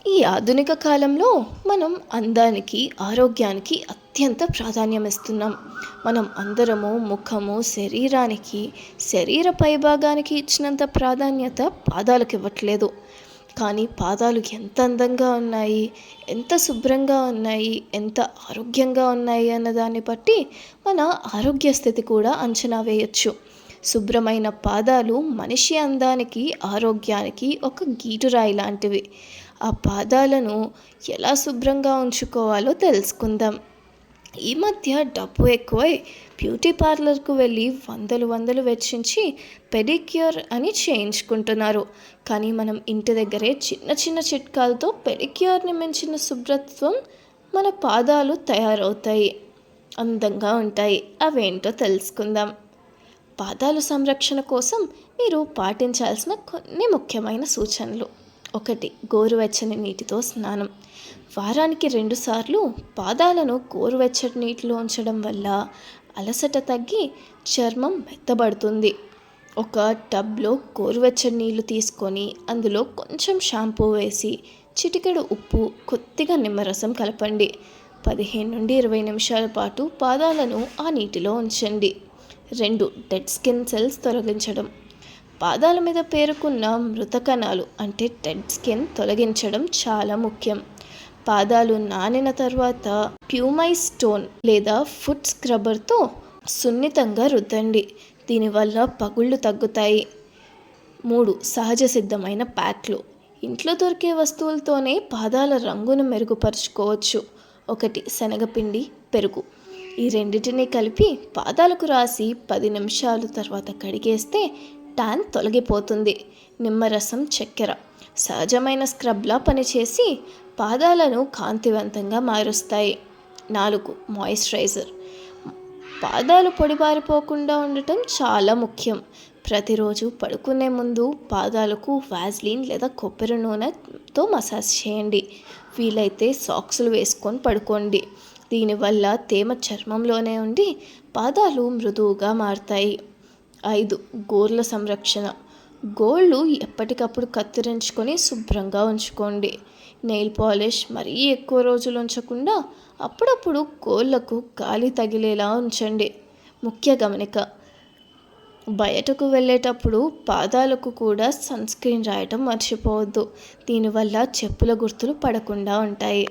ఈ ఆధునిక కాలంలో మనం అందానికి, ఆరోగ్యానికి అత్యంత ప్రాధాన్యం ఇస్తున్నాం. మనం అందరము ముఖము, శరీరానికి, శరీర పైభాగానికి ఇచ్చినంత ప్రాధాన్యత పాదాలకు ఇవ్వట్లేదు. కానీ పాదాలు ఎంత అందంగా ఉన్నాయి, ఎంత శుభ్రంగా ఉన్నాయి, ఎంత ఆరోగ్యంగా ఉన్నాయి అన్న దాన్ని బట్టి మన ఆరోగ్య స్థితి కూడా అంచనా వేయొచ్చు. శుభ్రమైన పాదాలు మనిషి అందానికి, ఆరోగ్యానికి ఒక గీటురాయి లాంటివి. ఆ పాదాలను ఎలా శుభ్రంగా ఉంచుకోవాలో తెలుసుకుందాం. ఈ మధ్య డబ్బు ఎక్కువై బ్యూటీ పార్లర్కు వెళ్ళి వందలు వెచ్చించి పెడిక్యూర్ అని చేయించుకుంటున్నారు. కానీ మనం ఇంటి దగ్గరే చిన్న చిన్న చిట్కాలతో పెడిక్యూర్ని మించిన శుభ్రత్వం మన పాదాలు తయారవుతాయి, అందంగా ఉంటాయి. అవేంటో తెలుసుకుందాం. పాదాల సంరక్షణ కోసం మీరు పాటించాల్సిన కొన్ని ముఖ్యమైన సూచనలు. 1. గోరువెచ్చని నీటితో స్నానం. వారానికి 2 సార్లు పాదాలను గోరువెచ్చని నీటిలో ఉంచడం వల్ల అలసట తగ్గి చర్మం మెత్తబడుతుంది. ఒక టబ్లో గోరువెచ్చని నీళ్లు తీసుకొని అందులో కొంచెం షాంపూ వేసి చిటికెడు ఉప్పు, కొద్దిగా నిమ్మరసం కలపండి. 15 నుండి 20 నిమిషాల పాటు పాదాలను ఆ నీటిలో ఉంచండి. 2. డెడ్ స్కిన్ సెల్స్ తొలగించడం. పాదాల మీద పేరుకున్న మృత కణాలు అంటే డెడ్ స్కిన్ తొలగించడం చాలా ముఖ్యం. పాదాలు నానిన తర్వాత ప్యూమైల్ స్టోన్ లేదా ఫుట్ స్క్రబ్బర్తో సున్నితంగా రుద్దండి. దీనివల్ల పగుళ్ళు తగ్గుతాయి. 3. సహజ సిద్ధమైన ప్యాక్లు. ఇంట్లో దొరికే వస్తువులతోనే పాదాల రంగును మెరుగుపరుచుకోవచ్చు. 1. శనగపిండి, పెరుగు. ఈ రెండింటినీ కలిపి పాదాలకు రాసి 10 నిమిషాలు తర్వాత కడిగేస్తే ట్యాన్ తొలగిపోతుంది. నిమ్మరసం, చక్కెర సహజమైన స్క్రబ్లా పనిచేసి పాదాలను కాంతివంతంగా మారుస్తాయి. 4. మాయిశ్చరైజర్. పాదాలు పొడిబారిపోకుండా ఉండటం చాలా ముఖ్యం. ప్రతిరోజు పడుకునే ముందు పాదాలకు వాజ్లిన్ లేదా కొబ్బరి నూనెతో మసాజ్ చేయండి. వీలైతే సాక్సులు వేసుకొని పడుకోండి. దీనివల్ల తేమ చర్మంలోనే ఉండి పాదాలు మృదువుగా మారుతాయి. 5. గోర్ల సంరక్షణ. గోళ్ళు ఎప్పటికప్పుడు కత్తిరించుకొని శుభ్రంగా ఉంచుకోండి. నెయిల్ పాలిష్ మరీ ఎక్కువ రోజులు ఉంచకుండా అప్పుడప్పుడు గోళ్ళకు గాలి తగిలేలా ఉంచండి. ముఖ్య గమనిక: బయటకు వెళ్ళేటప్పుడు పాదాలకు కూడా సన్ స్క్రీన్ రాయటం మర్చిపోవద్దు. దీనివల్ల చెప్పుల గుర్తులు పడకుండా ఉంటాయి.